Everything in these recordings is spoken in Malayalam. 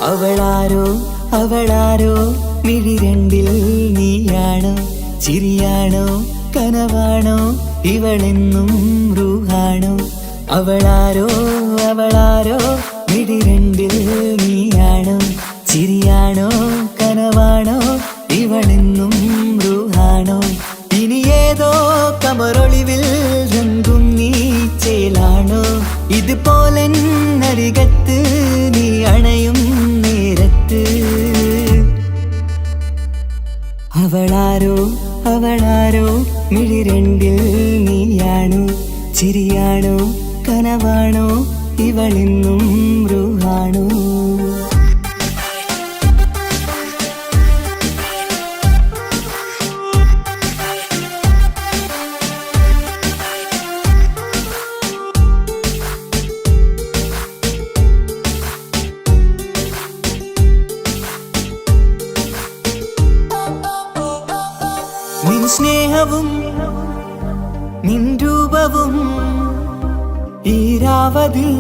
അവളാരോ അവളാരോ മിഴിരണ്ടിൽ നീയാണോ ചിരിയാണോ കനവാണോ ഇവളെന്നും റൂഹാണോ അവളാരോ അവളാരോ മിഴിരണ്ടിൽ നീയാണോ ചിരിയാണോ കനവാണോ ഇവളെന്നും റൂഹാണോ ഇനി ഏതോ കമറൊളിവിൽ രംഗും നീ ചേലാണോ ഇതുപോലെ നരികത്ത് നീ അണയും നേരത്ത് അവളാരോ അവളാരോ മിഴിരണ്ടിൽ നീയാണോ ചിരിയാണോ കനവാണോ ഇവളെന്നും റൂഹാണോ നിൻ സ്നേഹവും നിൻ രൂപവും ഈരാവതിൽ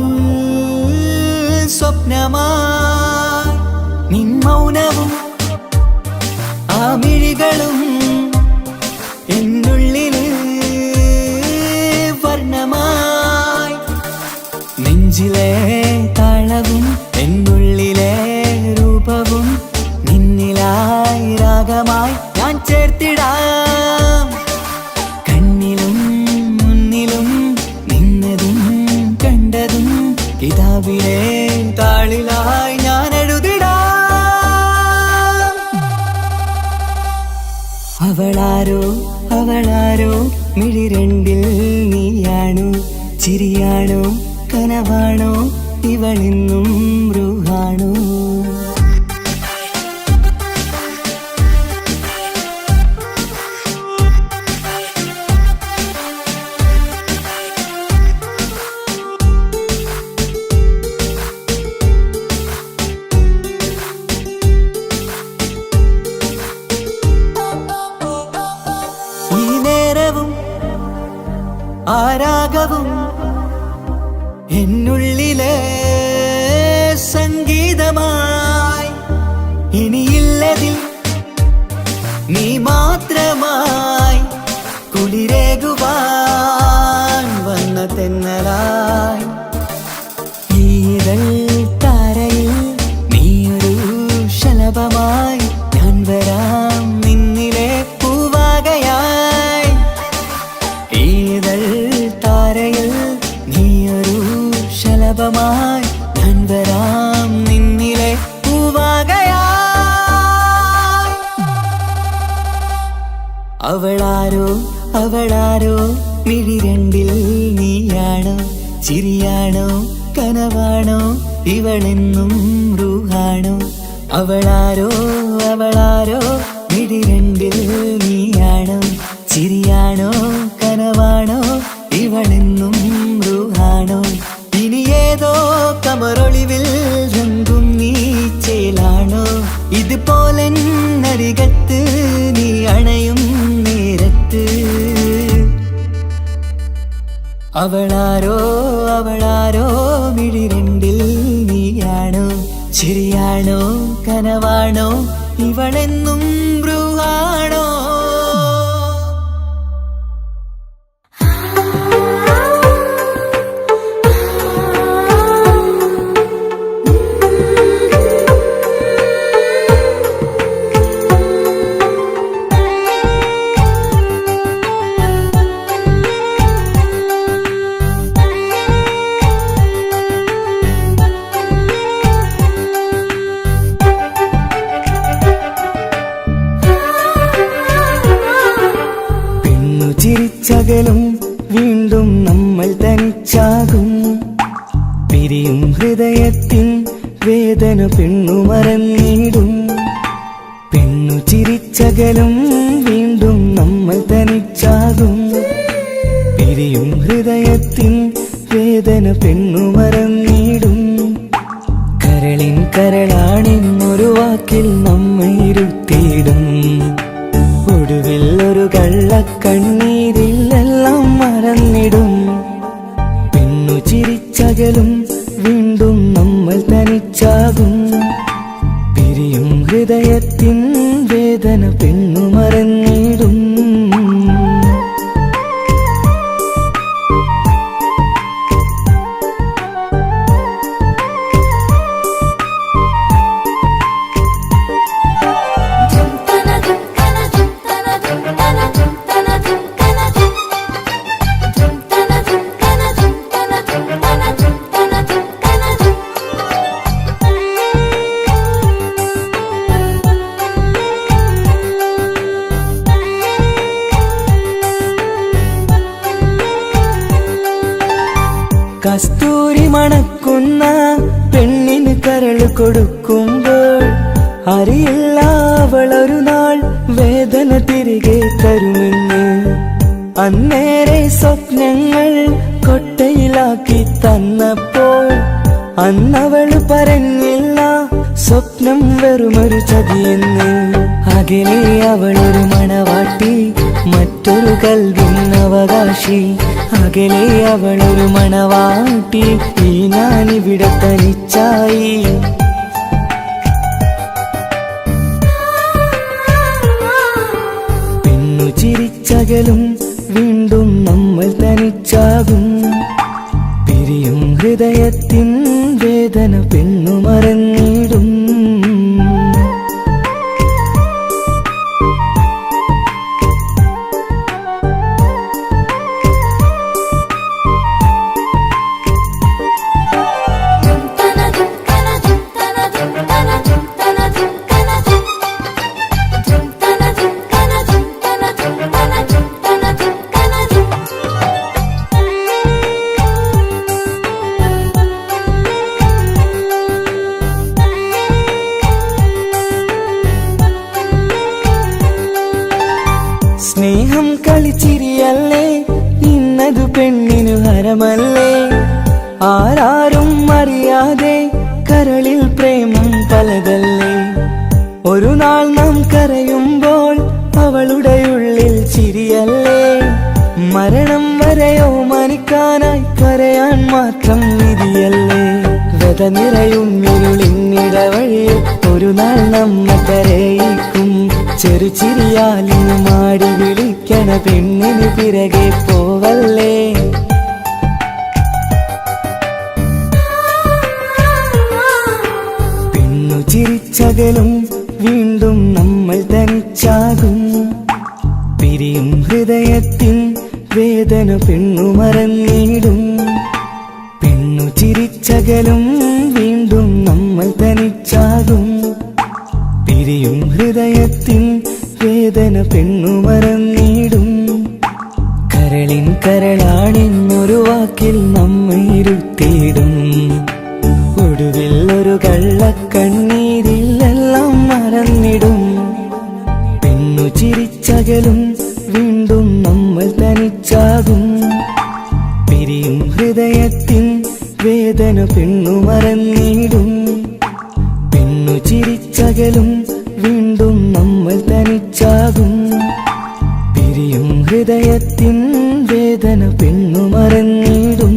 സ്വപ്നമായി നിൻ മൗനവും ആ മിഴികളും എന്നുള്ളിൽ വർണ്ണമായി നെഞ്ചിലെ താളവും എന്നുള്ളിലെ രൂപവും നിന്നിലായി രാഗമായി ഞാൻ ചേർത്തിടാം കണ്ണിലും മുന്നിലും നിന്നതും കണ്ടതും കിതാബിലെ താളിലായി ഞാൻ എഴുതിടാം അവളാരോ അവളാരോ മിഴിരണ്ടിൽ നീയാണോ ചിരിയാണോ കനവാണോ ഇവളെന്നും റൂഹാണോ ആരാഗവും എന്നുള്ളിലെ സംഗീതമായി ഇനിയില്ലതിൽ നീ മാത്രമായി കുളിരേകുവാൻ വന്ന തെന്നലായി ഈതൾ താരയിൽ നീയൊരു ശലഭമായി ഞാൻ വരാം നിന്നിലെ പൂവാകയായി ഈതൾ താരയിൽ നീയൊരു ശലഭമായി ഞാൻ വരാം നിന്നിലെ പൂവാകയായി അവളാരോ അവളാരോ മിഴിരണ്ടിൽ നീയാണോ ചിരിയാണോ കനവാണോ ഇവളെന്നും റൂഹാണോ അവളാരോ അവളാരോ മിഴിരണ്ടിൽ നീയാണോ ചിരിയാണോ കനവാണോ ഇവളെന്നും റൂഹാണോ ഇനി ഏതോ കമറൊളിവിൽ രംഗും നീ ചേലാണോ ഇതുപോലെ നരികത്ത് നീ അണയും നേരത്ത് അവളാരോ അവളാരോ മിഴിരണ്ടിൽ നീയാണോ ചിരിയാണോ കനവാണോ ഇവളെന്നും റൂഹാണോ വേദന പെണ്ണു മറന്നിടും. പെണ്ണു ചിരിച്ചകലും വീണ്ടും നമ്മൾ തനിച്ചാകും. പിരിയും ഹൃദയത്തിൻ വേദന പെണ്ണു മറന്നിടും. കരളിൻ കരളാണെന്നൊരു വാക്കിൽ നമ്മെ ഇരുത്തിയിടും. ഒടുവിൽ ഒരു കള്ളക്കണ്ണീരിൽ എല്ലാം മറന്നിടും. പെണ്ണു ചിരിച്ചകലും വീണ്ടും നമ്മൾ തനിച്ചാകും. പിരിയും ഹൃദയത്തിൻ വേദന പെണ്ണു മറന്നിടും. കസ്തൂരി മണക്കുന്ന പെണ്ണിന് കരള് കൊടുക്കുമ്പോൾ അറിയില്ല അവളൊരു നാൾ വേദന തിരികെ തരുമെന്ന്. അന്നേരെ സ്വപ്നങ്ങൾ കൊട്ടയിലാക്കി തന്നപ്പോൾ അന്നവള് പറഞ്ഞില്ല സ്വപ്നം വെറുമൊരു ചതിയെന്ന്. അകലെ അവളൊരു മണവാട്ടി, മറ്റൊരു കൽവിൻ അവകാശി. അകലെ അവളൊരു മണവാട്ടി, ഈ ഞാനിവിടെ തനിച്ചായി. പെണ്ണു ചിരിച്ചകലും വീണ്ടും നമ്മൾ തനിച്ചാകും. പിരിയും ഹൃദയത്തിൻ വേദന പെണ്ണു മറന്നിടും. സ്നേഹം കളിച്ചിരിയല്ലേ, ഇന്നതു പെണ്ണിനു ഹരമല്ലേ. ആരാരും അറിയാതെ കരളിൽ പ്രേമം പലതല്ലേ. ഒരു നാൾ നാം കരയുമ്പോൾ അവളുടെ ഉള്ളിൽ ചിരിയല്ലേ. മരണം വരെയോ മനിക്കാനായി കരയാൻ മാത്രം വിധിയല്ലേ. വ്യത നിറയും ഇരുളിന്നിടവഴിയിൽ ഒരു നാൾ നമ്മ കരയിക്കും. ചെറുചിരിയാലിന് മാടി വിളിക്കണ പെണ്ണിന് പിറകെ പോവല്ലേ. പെണ്ണു ചിരിച്ചകലും വീണ്ടും നമ്മൾ തനിച്ചാകും. പിരിയും ഹൃദയത്തിൻ വേദന പെണ്ണു മറന്നിടും. പെണ്ണു ചിരിച്ചകലും വീണ്ടും നമ്മൾ തനിച്ചാകും. പിരിയും ഹൃദയത്തിൻ വേദന പെണ്ണു മറന്നിടും. കരളിൻ കരളാണെന്നൊരു വാക്കിൽ നമ്മെ ഇരുത്തിയിടും. ഒടുവിൽ ഒരു കള്ളക്കണ്ണീരിൽ എല്ലാം മറന്നിടും. പെണ്ണു ചിരിച്ചകലും വീണ്ടും നമ്മൾ തനിച്ചാകും. പിരിയും ഹൃദയത്തിൻ വേദന പെണ്ണു മറന്നിടും. പെണ്ണു ചിരിച്ചകലും വീണ്ടും നമ്മൾ തനിച്ചാകും. പിരിയും ഹൃദയത്തിൻ വേദന പെണ്ണു മറന്നിടും.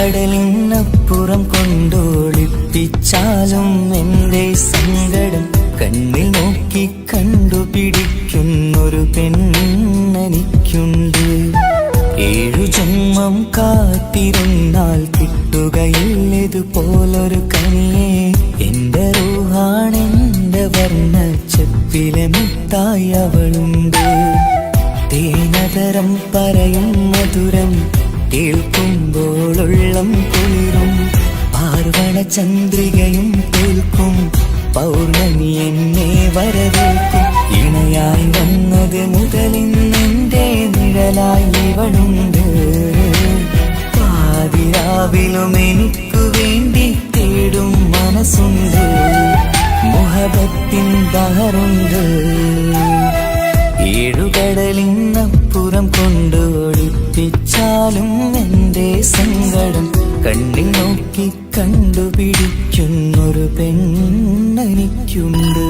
ഏഴുകടലിനപ്പുറം കൊണ്ടോളിപ്പിച്ചാലും എന്റെ സങ്കടം കണ്ണിൽ നോക്കി കണ്ടുപിടിക്കുന്നൊരു പെണ്ണെനിക്കുണ്ട്. 7 ജന്മം കാത്തിരുന്നാൽ കിട്ടുകയില്ലതുപോലൊരു കനിയെ. എന്റെ റൂഹാണെന്റെ വർണ്ണച്ചപ്പിലെ മുത്തായി അവളുണ്ട്. തേനതരം പറയും മധുരം കേൾക്കുമ്പോളുള്ളം കുളിരും. പാർവണ ചന്ദ്രികയും കേൾക്കും പൗർണമി എന്നെ വരവേൽക്കും. ഇണയായി വന്നത് മുതലിന്നെന്റെ നിഴലായി ഇവളുണ്ട്. പാതിരാവിലും എനിക്കു വേണ്ടി തേടും മനസ്സുണ്ട്. മുഹബത്തിൻ ബഹറുണ്ട്. 7 കടലിനപ്പുറം കൊണ്ടോടിപ്പിച്ചാലും എന്റെ സങ്കടം കണ്ണിൽ നോക്കി കണ്ടുപിടിക്കുന്നൊരു പെണ്ണെനിക്കുണ്ട്.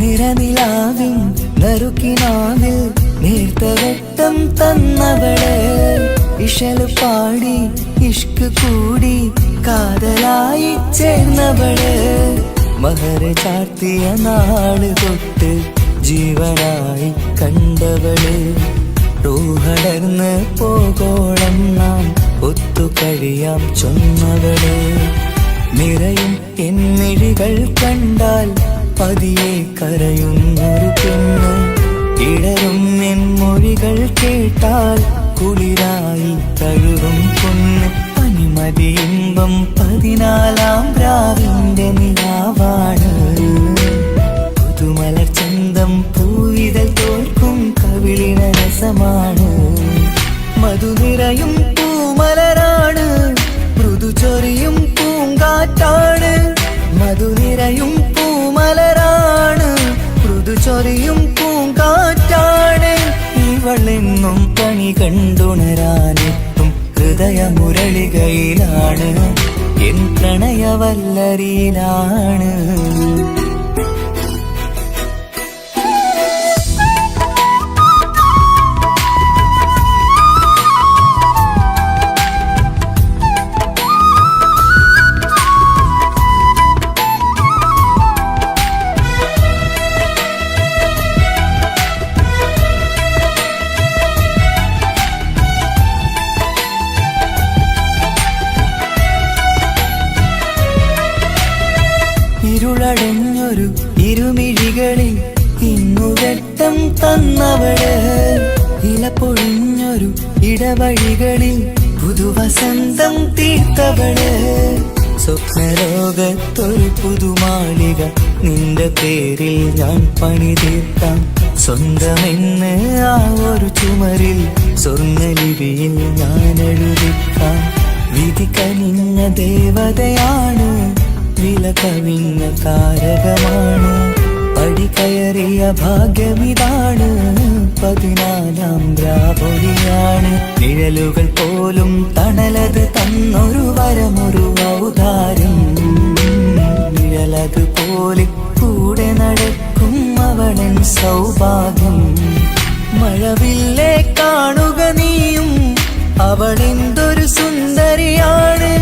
നിറനിലാവിൻ നറുക്കിനാവിൽ നേർത്ത വെട്ടം തന്നവള്. ഇശല് പാടി ഇഷ്ക് കൂടി കാതലായി ചേർന്നവള്. മഹർ ചാർത്തിയ നാള് തൊട്ട് ജീവനായി കണ്ടവള്. റൂഹടർന്ന് പോകോളം നാം ഒത്തു കഴിയാം ചൊന്നവള്. നിറയും എന്നിഴികൾ കണ്ടാൽ പതിയെ കരയുന്നൊരു പെണ്ണ്. ഇടറും എൻ മൊഴികൾ കേട്ടാൽ കുളിരായി തഴുകും പൊന്ന്. പനിമതി ഇമ്പം 14-ാം രാവിന്റെ നിലാവാണ്. പുതുമലർ ചന്തം പൂവിതൽ തോൽക്കും കവിളിന രസമാണ്. മധുനിറയും പൂമലരാണ്. മൃദു ചൊരിയും പൂങ്കാറ്റാണ്. മധുനിറയും പൂമലരാണ്. മൃദു ചൊരിയും പൂങ്കാറ്റാണ്. ഇവളെന്നും കണി കണ്ടുണരാനെത്തും ഹൃദയമുരളികയിലാണ്. എൻ പ്രണയവല്ലരിയിലാണ്. ഇരുളടഞ്ഞൊരു ഇരുമിഴികളിൽ ഇന്നു വെട്ടം തന്നവള്. ഇല പൊഴിഞ്ഞൊരു ഇടവഴികളിൽ പുതുവസന്തം തീർത്തവള്. സ്വപ്നലോകത്തൊരു പുതുമാളിക നിന്റെ പേരിൽ ഞാൻ പണി തീർക്കാം. സ്വന്തമെന്ന് ആ ഒരു ചുമരിൽ സ്വർണ്ണലിപിയിൽ ഞാൻ എഴുതിക്കാം. വിധി കനിഞ്ഞ ദേവതയാണ്. വില കവിഞ്ഞ താരകമാണ്. പടി കയറിയ ഭാഗ്യമിതാണ്. 14-ാം രാപൊലിയാണ്. നിഴലുകൾ പോലും തണലത് തന്നൊരു വരമൊരു ഔദാര്യം. നിഴലതുപോലെ കൂടെ നടക്കും അവളൻ സൗഭാഗ്യം. മഴവില്ലേ കാണുക നീയും അവളെന്തൊരു സുന്ദരിയാണ്.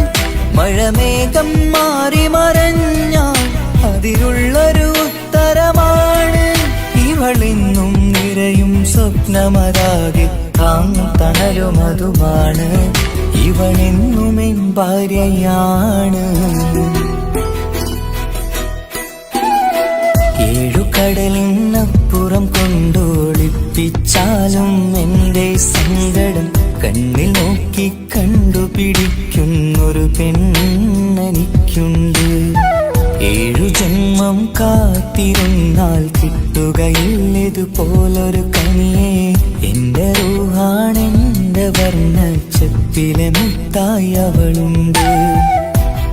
മഴമേഘം മാറി മറഞ്ഞാൽ അതിലുള്ളൊരു ഉത്തരമാണ്. ഇവളെന്നും നിറയും സ്വപ്നമതാകെ താങ്ങും തണലുമതുമാണ്. ഇവളെന്നും എൻ ഭാര്യയാണ്. 7 കടലിനപ്പുറം കൊണ്ടോളിപ്പിച്ചാലും എന്റെ സങ്കടം കണ്ണിൽ നോക്കി കണ്ടുപിടിക്കുന്നൊരു പെണ്ണെനിക്കുണ്ട്. 7 ജന്മം കാത്തിരുന്നാൽ കിട്ടുകയില്ലതുപോലൊരു കനിയെ. എന്റെ റൂഹാണെന്റെ വർണ്ണച്ചപ്പിലെ മുത്തായി അവളുണ്ട്.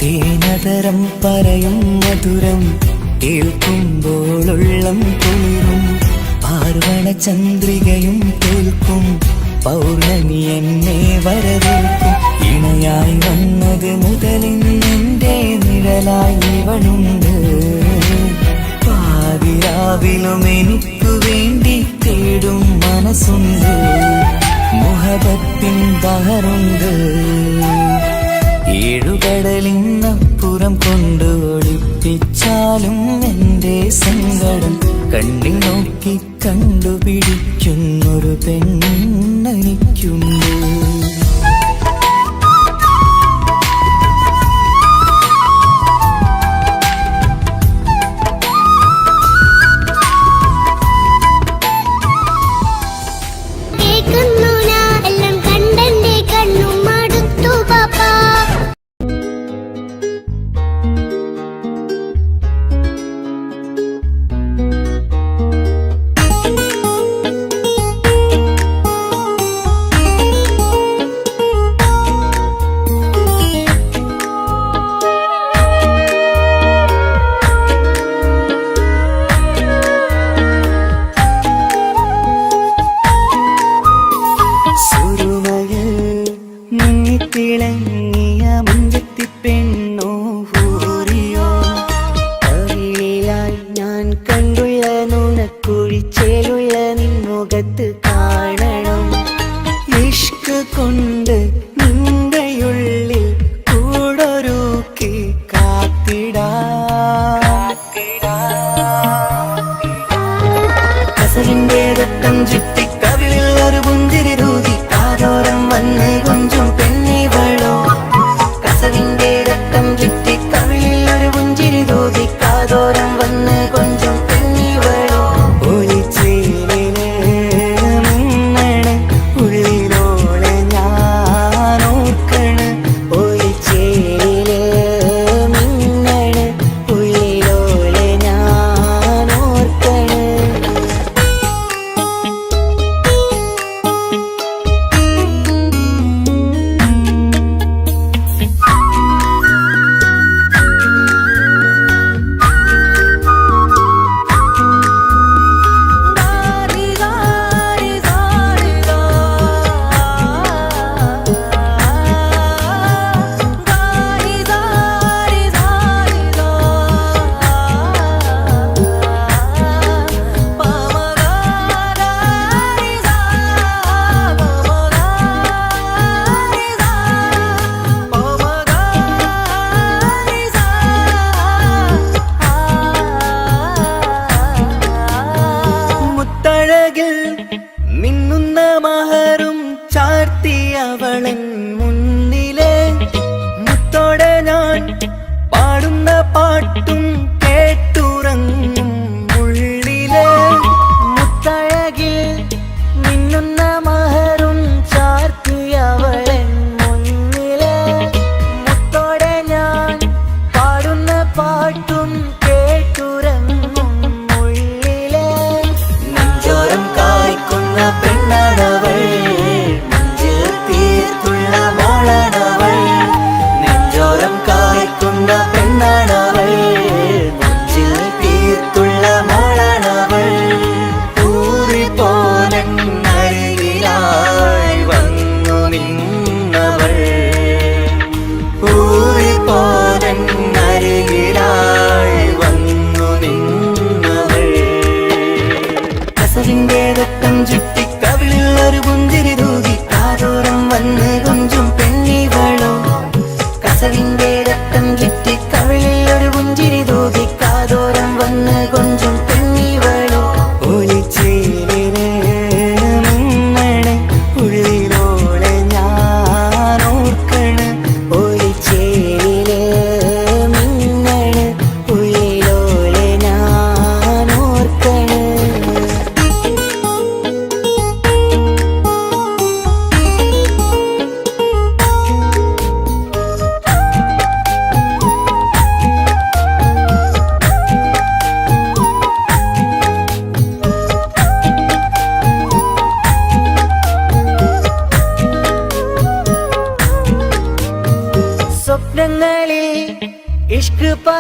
തേനതരം പറയും മധുരം കേൾക്കുമ്പോളുള്ളം കുളിരും. പാർവണ ചന്ദ്രികയും കേൾക്കും, പൗർണമി എന്നെ വരവേൽക്കും. ഇണയായി വന്നത് മുതലിന്നെന്റെ നിഴലായി ഇവളുണ്ട്. പാതിരാവിലും എനിക്കു വേണ്ടി തേടും മനസ്സുണ്ട്. മുഹബത്തിൻ ബഹറുണ്ട്. ഏഴുകടലിനപ്പുറം കൊണ്ട് ഒളിപ്പിച്ചാലും എന്റെ സങ്കടം കണ്ണിൽ നോക്കി കണ്ടുപിടിക്കുന്നൊരു പെണ്ണെനിക്കുണ്ട്. തിളങ്ങിയ മുഞ്ചത്തി പെണ്ണോ ഹൂറിയോ, കവിളിലായി ഞാൻ കണ്ടുള്ള നുണക്കുഴിച്ചേലുള്ള നിൻമുഖത്ത് കാണണം. ഇഷ്ക് കൊണ്ട് നിന്റെയുള്ളിൽ കൂടൊരുക്കി കാത്തിടാ. കസലിന്റെ രക്തം ചുറ്റി കവിളിൽ ഒരു പുഞ്ചിരി രൂതി കാതോരം വന്ന് കൊഞ്ചും പെണ്ണിവളോ. കസവിന്റെ രക്തം ചുറ്റി കവിളിൽ ഒരു പുഞ്ചിരി രൂതി കാതോരം വന്ന് കൊഞ്ചും പെണ്ണിവളോ. ഒളിച്ചേലിന് മിന്നണ് ഉള്ളിലോളെ ഞാൻ ഓർക്കണ്. ഒളിച്ചേലില് മിന്നണ് ഉള്ളിലോളെ ഞാൻ ഓർക്കണ്.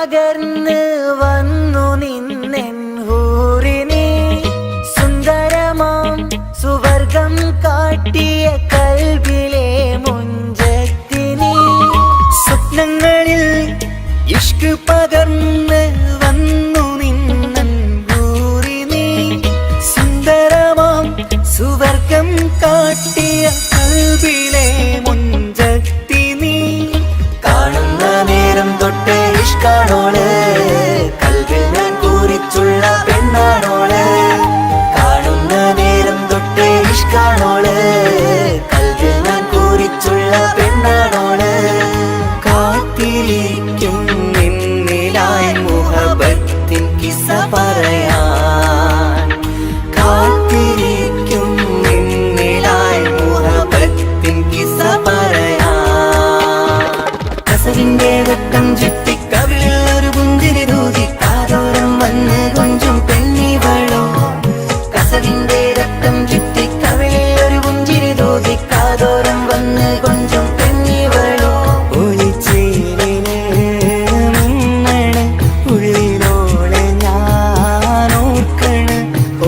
പകർന്ന് വന്നു നിന്നെൻ ഹൂറിനെ സുന്ദരമാം സുവർഗം കാട്ടിയ കൽബിലെ മുഞ്ചത്തിനെ സ്വപ്നങ്ങളിൽ ഇഷ്ക് പകർന്ന് വന്നു നിന്നൻ ഹൂറിനെ സുന്ദരമാം സുവർഗം കാട്ടിയ കൽബിലെ മുഞ്ചത്തിനെ കാണുന്ന നേരം തൊട്ട് ഇഷ്കാണോള് കൽബിൽ ഞാൻ കൂറിച്ചുള്ള പെണ്ണാണോള് കാണുന്ന നേരം തൊട്ട് ഇഷ്കാണോള് കൽബിൽ ഞാൻ കൂറിച്ചുള്ള പെണ്ണാണോള് കാത്തിരിക്കും നിന്നിലായി മുഹബത്തിൻ കിസ്സ പറയാൻ കാത്തിരിക്കും നിന്നിലായി മുഹബത്തിൻ കിസ്സ പറയാൻ കസവിന്റെ വെട്ടം ചുറ്റി കവിളിൽ ഒരു പുഞ്ചിരി തൂകി കാതോരം വന്ന് കൊഞ്ചും പെണ്ണിവളോ കസവിന്റെ രക്തം ചുറ്റി കവിളിൽ ഒരു പുഞ്ചിരി തൂകി കാതോരം വന്ന് കൊഞ്ചും പെണ്ണിവളോ ഒളിച്ചേരിന് മിന്നണ് ഉള്ളിലോളെ ഞാൻ ഓർക്കണ്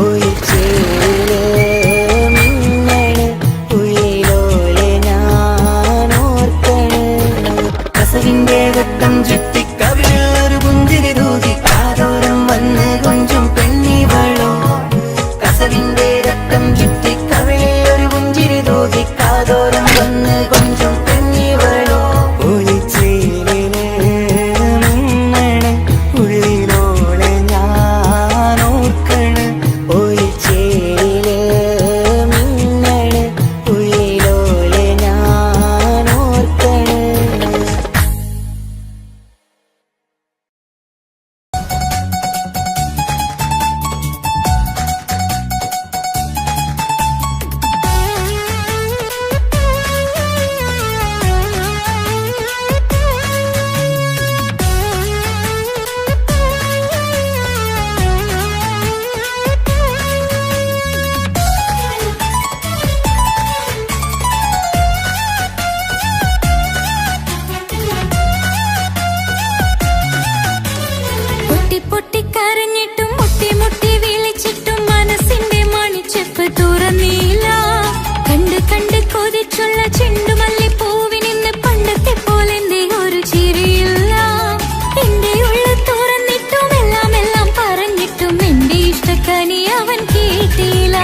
ഒളിച്ചേരിന് മിന്നണ് ഉള്ളിലോളെ ഞാൻ ഓർക്കണ് കസവിന്റെ വെട്ടം ചുറ്റി കവിളിൽ ഒരു പുഞ്ചിരി തൂകി കാതോരം വന്ന് കൊഞ്ചും പെണ്ണിവളോ കസവിന്റെ രക്തം ചുറ്റി കവിളിൽ ഒരു പുഞ്ചിരി തൂകി കാതോരം വന്ന് കൊഞ്ചും പെണ്ണിവളോ ഒളിച്ചേരിന് മിന്നണ് ഉള്ളിലോളെ ഞാൻ ഓർക്കണ് ഒളിച്ചേരിന് മിന്നണ് ഉള്ളിലോളെ ഞാൻ ഓർക്കണ് പൊട്ടി പൊട്ടി കരഞ്ഞിട്ടും മുട്ടി മുട്ടി വിളിച്ചിട്ടും മനസ്സിന്റെ മണിച്ചെപ്പ് തുറന്നില്ല കണ്ട് കണ്ട് കൊതിച്ചുള്ള ചെണ്ടുമല്ലി പൂവിനിന്ന് പണ്ടത്തെ പോലെ എന്തേ ഒരു ചിരിയില്ല എന്റെ ഉള്ളിൽ തുറന്നിട്ടും എല്ലാം എല്ലാം പറഞ്ഞിട്ടും എന്റെ ഇഷ്ടക്കനി അവൻ കേട്ടില്ല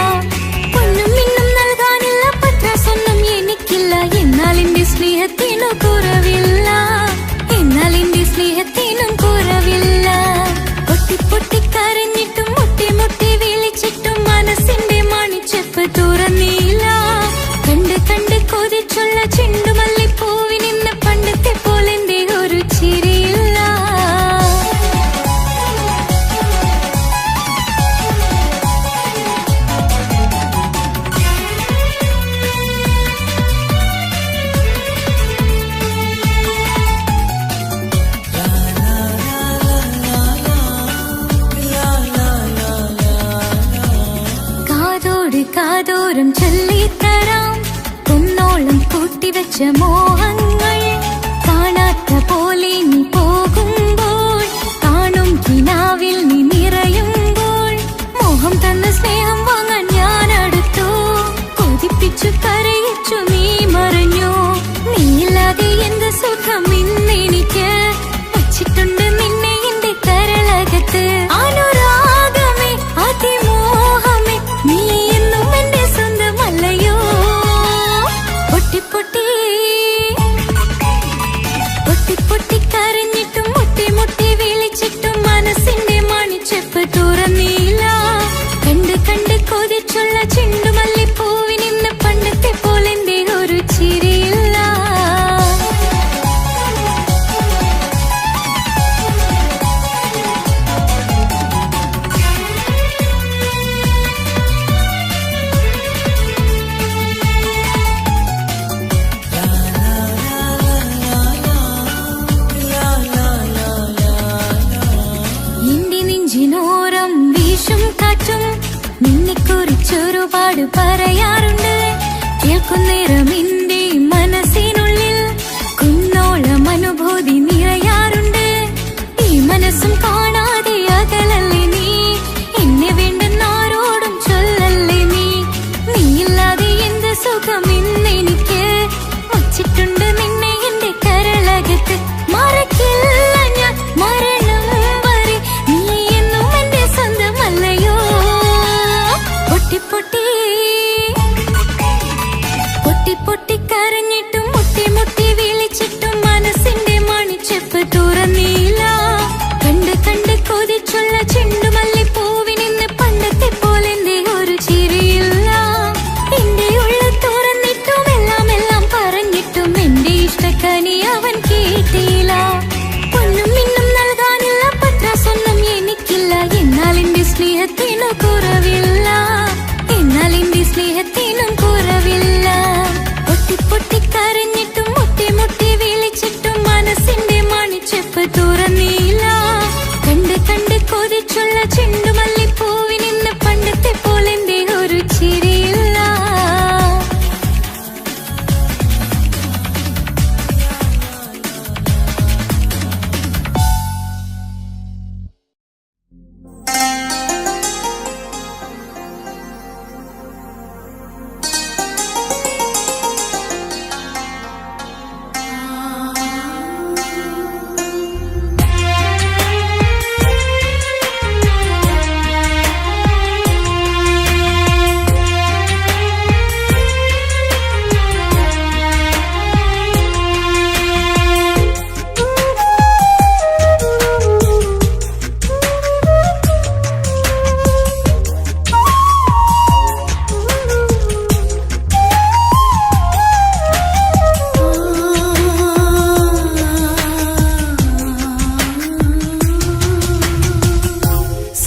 പൊന്നും മിന്നും നൽകാനില്ല പത്രാസൊന്നും എനിക്കില്ല എന്നാൽ എന്റെ സ്നേഹത്തിനു കുറവില്ല എന്നാൽ എന്റെ സ്നേഹത്തിനും കുറവില്ല പൊട്ടി പൊട്ടി കരഞ്ഞിട്ടും മുട്ടി മുട്ടി വിളിച്ചിട്ടും മനസ്സിന്റെ മണിച്ചെപ്പ് തുറന്നില്ല കണ്ട് കണ്ട് കൊതിച്ചുള്ള ചെണ്ടുമല്ലി പൂവിനിന്ന് പണ്ടത്തെ പോലെ എന്തേ ഒരു ചിരിയില്ല കാതോട് കാതോരം ചൊല്ലിത്തരാം കുന്നോളം കൂട്ടിവെച്ച മോഹങ്ങൾ കാണാത്ത പോലെ നീ പോകുമ്പോൾ കാണും കിനാവിൽ നീ നിറയുമ്പോൾ മോഹം തന്ന സ്നേഹം വാങ്ങാൻ ഞാൻ അടുത്തു കൊതിപ്പിച്ചു കരയിച്ചു നീ മറഞ്ഞു നീയില്ലാതെ എന്ത് സുഖം ഇന്നെനിക്ക് വച്ചിട്ടുണ്ട് നിന്നെ എന്റെ കരളകത്ത് അനുരാഗമേ അതിമോഹമേ നീ എന്നും എന്റെ സ്വന്തമല്ലയോ പൊട്ടി പൊട്ടി പൊട്ടി പൊട്ടി കരഞ്ഞിട്ടും മുട്ടി മുട്ടി വിളിച്ചിട്ടും മനസ്സിന്റെ മണിച്ചെപ്പ് തുറന്നില്ല കണ്ട് കണ്ട് കൊതിച്ചുള്ള ചെണ്ടുമല്ലി പൂവിനിന്ന് പണ്ടത്തെ പോലെ എന്തേ ഒരു ചിരിയില്ല എന്റെ നെഞ്ചിനോരം വീശും കാറ്റും നിന്നെക്കുറിച്ചൊരുപാട് പറയാറുണ്ട് കേൾക്കുന്നേരം എന്റെ മനസ്സിനുള്ളിൽ കുന്നോളം അനുഭൂതി നിറയാറുണ്ട് ഈ പോലെ കൊതിച്ചുള്ള ചെണ്ടുമല്ലിപ്പൂവിനിന്ന് പണ്ടത്തെ പോലെന്തേ ഒരു ചിരിയില്ല.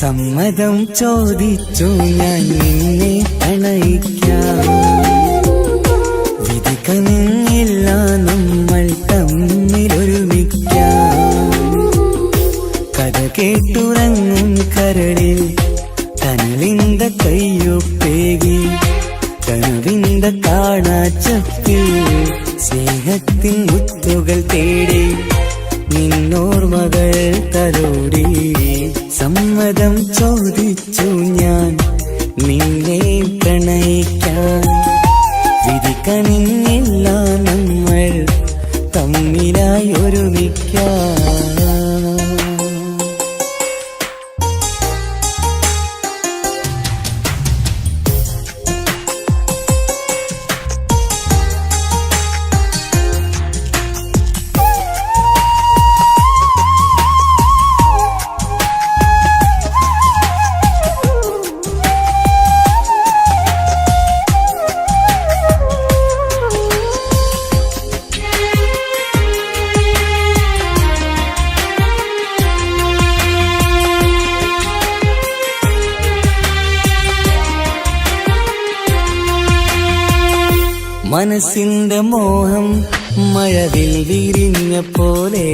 സമ്മതം ചോദിച്ചു ഞാൻ നിന്നെ പ്രണയിക്കാം. വിധി കനിഞ്ഞില്ല നമ്മൾ തമ്മിലൊരുമിക്കാം. കഥ കേട്ടുറങ്ങും കരളിൽ കനലിന്ത കയ്യൊപ്പേകി കനവിന്ത കാണാച്ചപ്പിൽ സ്നേഹത്തിൻ മുത്തുകൾ തേടി നിന്നോർമകൾ തലോടി. സമ്മതം ചോദിച്ചു ഞാൻ നിന്നെ പ്രണയിക്കാൻ. വിധി കനിഞ്ഞില്ല നമ്മൾ തമ്മിലായി ഒരുമിക്കാം. മനസ്സിന്റെ മോഹം മഴവിൽ വിരിഞ്ഞ പോലെ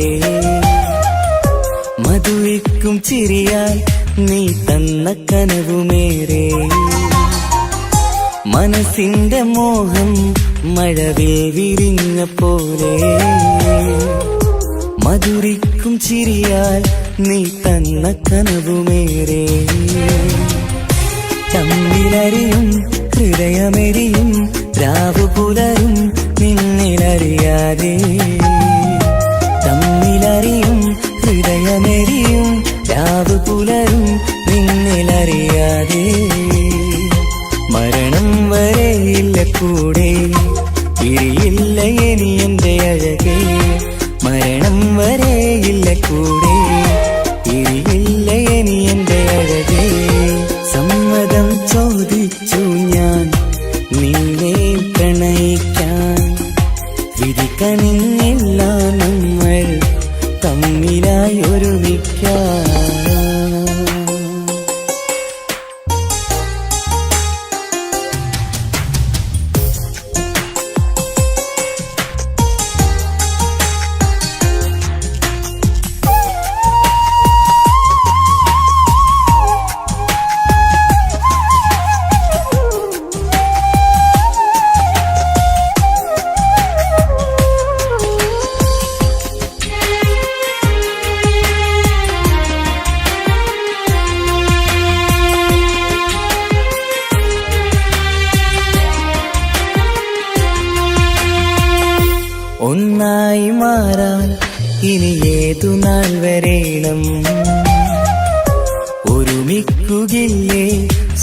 മധുവിക്കും ചിരിയാൽ നീ തന്ന കനവുമേറെ. മനസ്സിന്റെ മോഹം മഴവിൽ വിരിഞ്ഞ പോലെ മധുരിക്കും ചിരിയാൽ നീ തന്ന കനവുമേറെ. തമ്മിലറിയും ഹൃദയമെരിയും രാവു പുലരും നിന്നിലറിയാതെ. തമ്മിലറിയും ഹൃദയമെരിയും രാവു പുലരും നിന്നിലറിയാതെ. മരണം വരെയില്ല കൂടെ പിരിയില്ല ഇനി എന്റെ അഴകേ. മരണം വരെയില്ല കൂടെ പിരിയില്ല ഇനി എന്റെ അഴകേ. സമ്മതം ചോദിച്ചു ഞാൻ നിന്നെ പ്രണയിക്കാൻ. വിധി കനിഞ്ഞില്ല നമ്മൾ തമ്മിലായി ഒരുമിക്കാം. ഒന്നായി മാറാൻ ഇനി ഏതു നാൾ വരേണം. ഒരുമിക്കുകയില്ലേ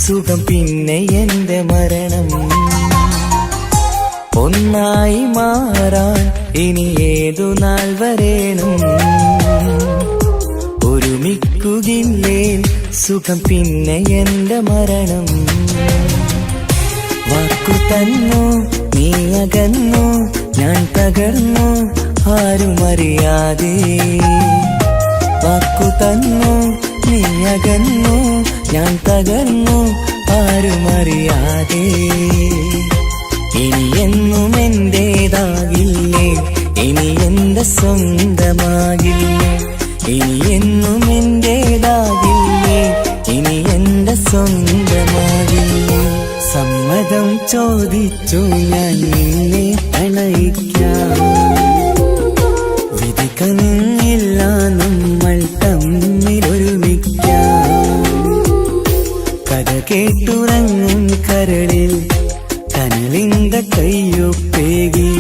സുഖം പിന്നെ എന്റെ മരണം. ഒന്നായി മാറാൻ ഇനി ഏതു നാൾ വരേണം. ഒരുമിക്കുകയില്ലേ സുഖം പിന്നെ എന്റെ മരണം. വാക്കു തന്നു നീ അകന്നു ഞാൻ തകർന്നു ആരുമറിയാതെ. വാക്കു തന്നു നീ അകന്നു ഞാൻ തകർന്നു ആരുമറിയാതെ. ഇനി എന്നും എന്റേതാകില്ലേ, ഇനി എന്റെ സ്വന്തമാകില്ലേ, ഇനി എന്നും എന്റേതാകില്ലേ. സ്വന്തമാകില്ലേ. സമ്മതം ചോദിച്ചു ഞാൻ നിന്നെ പ്രണയിക്കാം. വിധി കനിഞ്ഞില്ല നമ്മൾ തമ്മിലൊരുമിക്കാം. കഥ കേട്ടുറങ്ങും കരളിൽ കനലിന്റെ കയ്യൊപ്പേകി.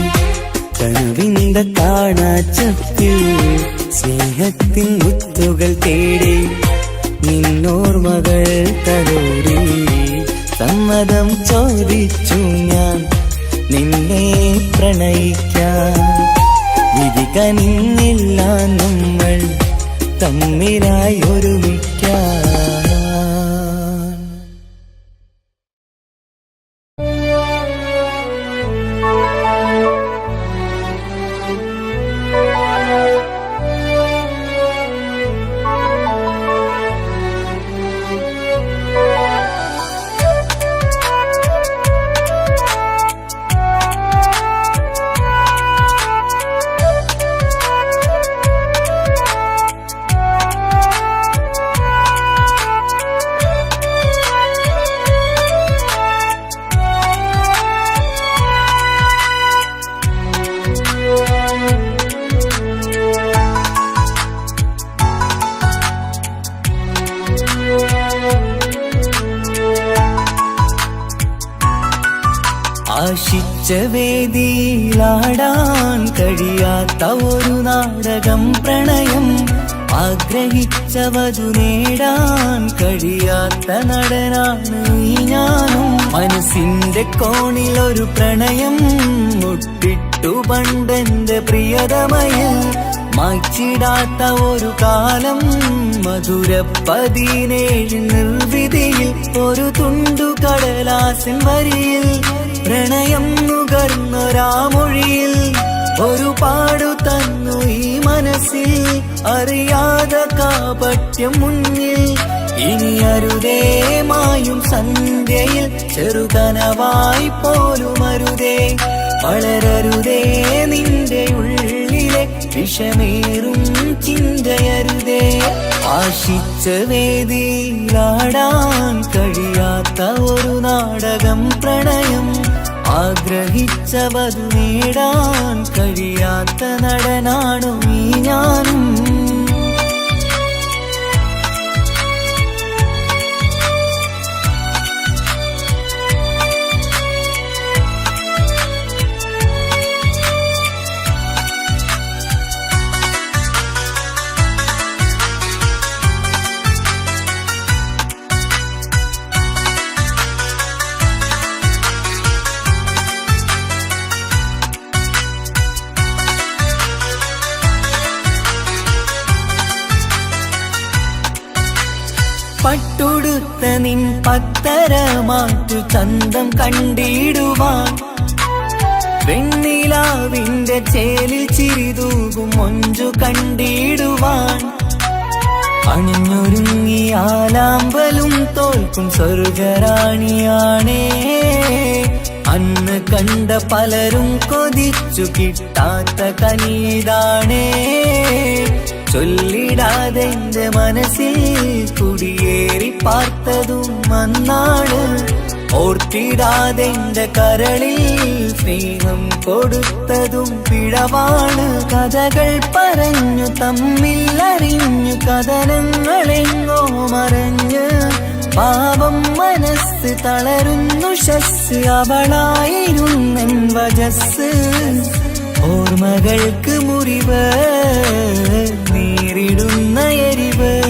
കനവിന്റെ കാണാച്ചപ്പിൽ സ്നേഹത്തിൻ മുത്തുകൾ തേടി. നിന്നോർമകൾ തലോടി സമ്മതം ചോദിച്ചു ഞാൻ നിന്നെ പ്രണയിക്കാം. വിധി കനിഞ്ഞില്ല നമ്മൾ തമ്മിലായി ഒരുമിക്കാം. ആശിച്ച വേദിയിലാടാൻ കഴിയാത്ത ഒരു നാടകം പ്രണയം. ആഗ്രഹിച്ചവതു നേടാൻ കഴിയാത്ത നടനാണ് ഈ ഞാനും. മനസ്സിന്റെ കോണിലൊരു പ്രണയം മുട്ടിട്ടു പണ്ടെന്റെ പ്രിയതമയിൽ. മായ്ച്ചിടാത്ത ഒരു കാലം മധുര 17 നിർവിധിയിൽ. ഒരു തുണ്ടു കടലാസിൻ വരിയിൽ പ്രണയം നുകർന്നൊരാമൊഴിയിൽ. ഒരു പാടു തന്നു ഈ മനസ്സിൽ അറിയാതെ കാപട്യം മുന്നിൽ. ഇനി അരുതേ മായും സന്ധ്യയിൽ ചെറുകനവായി പോലും അരുതേ. വളരരുതേ നിന്റെ ഉള്ളിലെ വിഷമേറും ചിന്തയരുതേ. ആശിച്ച വേദിയിലാടാൻ കഴിയാത്ത ഒരു നാടകം പ്രണയം. ആഗ്രഹിച്ചവതു നേടാൻ കഴിയാത്ത നടനാണു ഈ ഞാനും. പട്ടുടുത്ത നിൻ പത്തരമാറ്റു ചന്തം കണ്ടിടുവാൻ. വെണ്ണിലാവിന്റെ ചേലിൽ ചിരിതൂകും മൊഞ്ചു കണ്ടിടുവാൻ. അണിഞ്ഞൊരുങ്ങിയാലാമ്പലും തോൽക്കും സ്വർഗറാണിയാണേ. അന്ന് കണ്ട പലരും കൊതിച്ചു കിട്ടാത്ത കനിതാണേ. ചൊല്ലിടാതെ എന്റെ മനസ്സിൽ കുടിയേറി പാർത്തതും അന്നാണ്. ഓർത്തിടാതെ എന്റെ കരളിൽ സ്നേഹം കൊടുത്തതും പിഴവാണ്. കഥകൾ പറഞ്ഞു തമ്മിൽ അറിഞ്ഞു കഥനങ്ങളെങ്ങോ മറഞ്ഞ്. പാവം മനസ്സ് തളരുന്നു ശസ് അവളായിരുന്നെൻ വജസ്. ഓർമ്മകൾക്ക് മുറിവ് നേരിടുന്ന എരിവ്.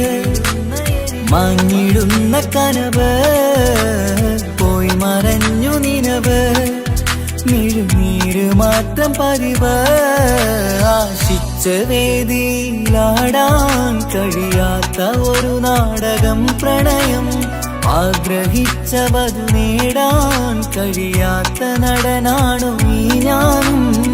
മാഞ്ഞിടുന്ന കനവ് പോയി മറഞ്ഞു നിനവ്. മിഴുനീര് മാത്രം പതിവ്. ആശിച്ച വേദിയിലാടാൻ കഴിയാത്ത ഒരു നാടകം പ്രണയം. ആഗ്രഹിച്ചവതു നേടാൻ കഴിയാത്ത നടനാണു ഈ ഞാനും.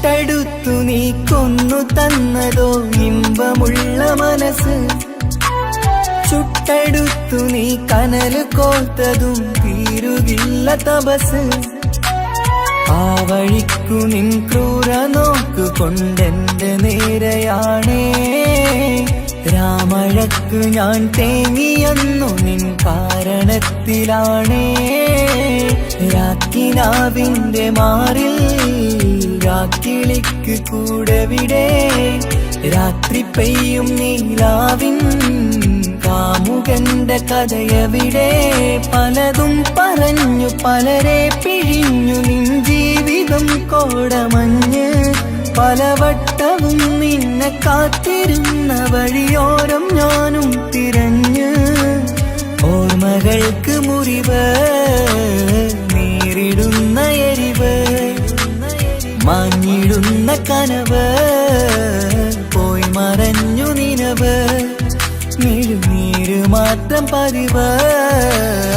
ചുട്ടെടുത്തു നീ കൊന്നു തന്നതോ ഇമ്പമുള്ള മനസ്സ്, ചുട്ടെടുത്തു നീ കനല് കോർത്തതും തീരുകില്ല തപസ്. ആ വഴിക്കു നിൻ ക്രൂര നോക്കു കൊണ്ടെന്റെ നേരെയാണേ, രാമഴക്കു ഞാൻ തേങ്ങിയെന്നു നിൻ കാരണത്തിലാണേ. രാക്കിനാവിന്റെ മാറിൽ രാക്കിളിക്ക് കൂടെവിടെ, രാത്രി പെയ്യും നീലാവിൻ കാമുകന്റെ കഥയവിടെ. പലതും പറഞ്ഞു പലരെ പിഴിഞ്ഞു നിൻ ജീവിതം കോടമഞ്ഞ്, പലവട്ടവും നിന്നെ കാത്തിരുന്ന വഴിയോരം ഞാനും തിരഞ്ഞ്. ഓർമ്മകൾക്ക് മുറിവ് നേരിടുന്ന എരിവ്, മാഞ്ഞിടുന്ന കനവ് പോയി മറഞ്ഞു നിനവ്. നീര് മാത്രം പതിവ്,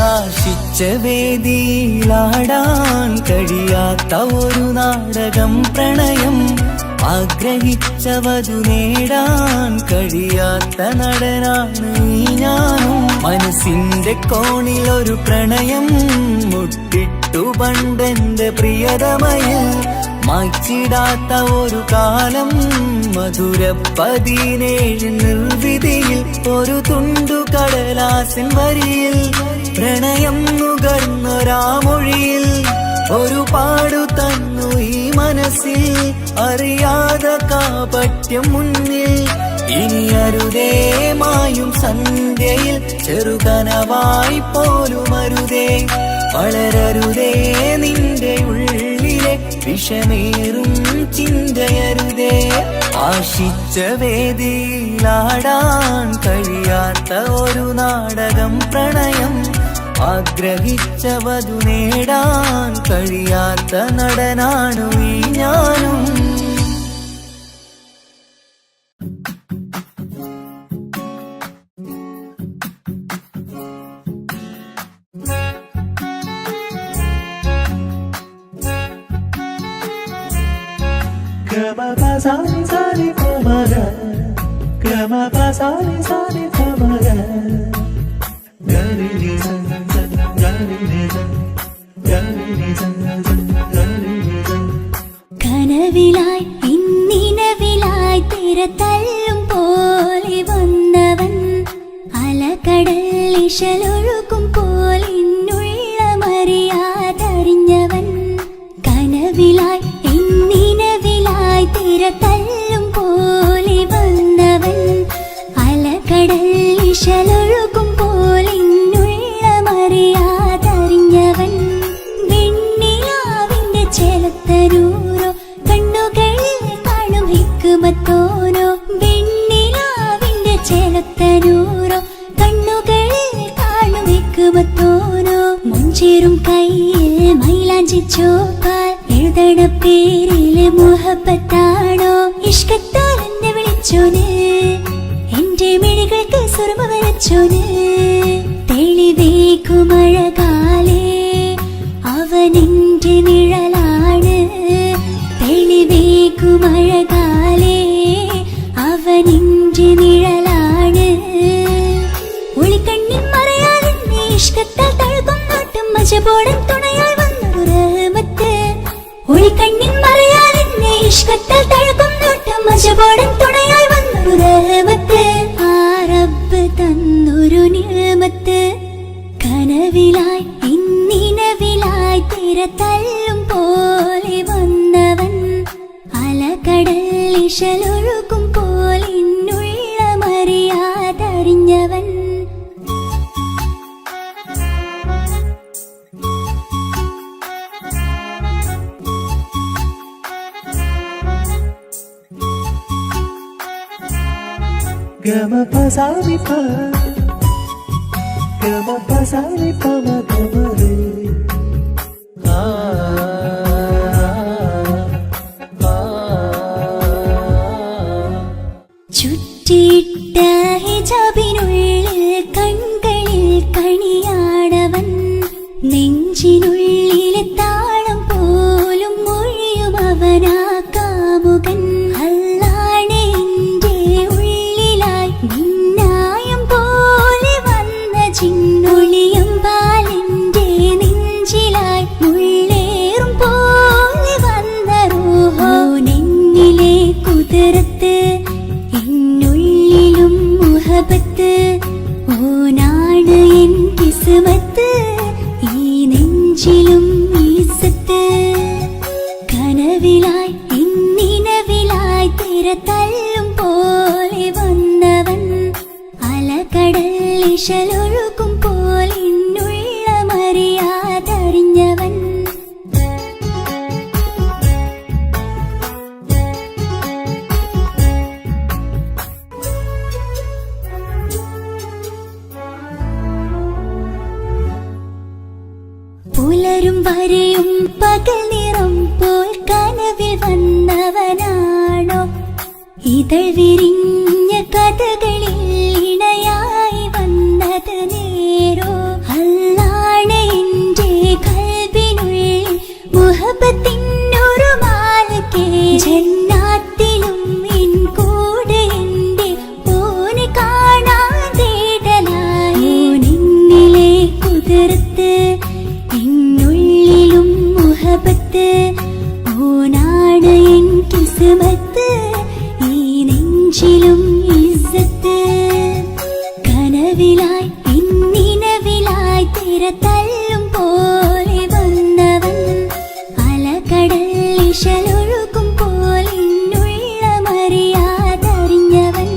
ആശിച്ച വേദിയിലാടാൻ കഴിയാത്ത ഒരു നാടകം പ്രണയം. ആഗ്രഹിച്ചവതു നേടാൻ കഴിയാത്ത നടനാണ് ഈ ഞാനും. മനസ്സിന്റെ കോണിൽ ഒരു പ്രണയം മുട്ടിട്ടു പണ്ടെന്റെ പ്രിയതമയിൽ, മായ്ച്ചിടാത്ത ഒരു കാലം മധുര 17 നിർവിധിയിൽ. ഒരു തുണ്ടു കടലാസിൻ വരിയിൽ പ്രണയം നുകർന്നൊരാമൊഴിയിൽ, ഒരു പാടു തന്നു ഈ മനസ്സിൽ അറിയാതെ കാപട്യം മുന്നിൽ. ഇനി അരുതേ മായും സന്ധ്യയിൽ ചെറുകനവായി പോലും അരുതേ, വളരരുതേ നിന്റെ ഉള്ളിലെ വിഷമേറും ചിന്തയരുതേ. ആശിച്ച വേദിയിലാടാൻ കഴിയാത്ത ഒരു നാടകം പ്രണയം, ആഗ്രഹിച്ചവതു നേടാൻ കഴിയാത്ത നടനാണു ഈ ഞാനും. കനവിലായി ഇന്നിനവിലായി തിരതല്ലും പോലെ വന്നവൻ, അലകടൽ ഇശലൊഴുകും പോലെ മറിയാതറിഞ്ഞവൻ. കനവിലായി ഇന്നിനവിലായി തിരതല്ലും പോലെ വന്നവൻ, അലകടൽ ഇശലൊഴുകും പോലെ മറിയാതറിഞ്ഞവൻ. വെണ്ണിലാവിന്റെ ചെലത്തരൂരോ കണ്ണുകളിൽ കാണും ഹിക്കുമത്തോനോ, വെണ്ണിലാവിന്റെ ചെലത്തരൂരോ കണ്ണുകളിൽ കാണും ഹിക്കുമത്തോനോ. മുഞ്ചേറും കയ്യിൽ മൈലാഞ്ചി ചോപ്പാൽ എഴുതണ പേരില് മുഹബത്താണോ, ഇഷ്കത്താൽ എന്നെ വിളിച്ചോന് എന്റെ മിഴികൾക്ക് സുറുമ വരച്ചോന്. തെളിവേക്കുമഴകാലേ അവനെന്റെ നിഴലാണ്, തെളിവേക്കുമഴകാലേ അവനെന്റെ നിഴലാണ്. ഒളിക്കണ്ണിൻ മറയാലെന്നെ ഇഷ്കത്താൽ തഴുകും നോട്ടും മജബോടൻ തുണയാൽ വന്നൊരു റഹ്മത്ത്. ഒളിക്കണ്ണിൻ മറയാലെന്നെ ഇഷ്കത്താൽ തഴുകും നോട്ടും മജബോടൻ തുണയാൽ വന്നൊരു റഹ്മത്ത്. ആ റബ്ബ് തന്നൊരു നിഅമത്ത്. കനവിലായി ഇന്നിനവിലായി തിരതല്ലും പോലെ വന്നവൻ, അലകടൽ ഇശലൊഴുകും പോലെ മറിയാതറിഞ്ഞവൻ. ചുറ്റിയിട്ട ഹിജാബിനുള്ളിൽ കൺകളിൽ കണിയാടവൻ, നെഞ്ചിനുള്ളിലെ താളം പോലും മൊഴിയും അവനാ നെഞ്ചിലും ഈസത്ത് കനവിലായി ഇന്നിനവിലായി തിരതല്ലും പോലെ വന്നവൻ അലകടൽ ഇശലൊഴുകും പോലെ ഇന്നുള്ള മറിയാതറിഞ്ഞവൻ പുലരും വരെയും പകൽ നിറം പോൽ കനവിൽ വന്നവനാണോ ഇതൾ വിരിഞ്ഞ കഥകളിൽ ഇണയായി വന്നത് നേരോ അല്ലാണ് എന്റെ കൽബിനുള്ളിൽ മുഹബത്തിനൊരു മാലക്കേ ജന്നാത്തിലും എൻ കൂടെ എന്റെ ഓനെ കാണാൻ തേടലായി നിന്നിലെ കുതിർത്ത് എന്നുള്ളിലും മുഹബത്ത് ഓനാണ് എൻ കിസ്മത്ത് ഈ നെഞ്ചിലും ഇസ്സത്ത് കനവിലായി ഇന്നിനവിലായി തിരതല്ലും പോലെ വന്നവൻ അലകടൽ ഇശലൊഴുകും പോലെ ഇന്നുള്ള മറിയാതറിഞ്ഞവൻ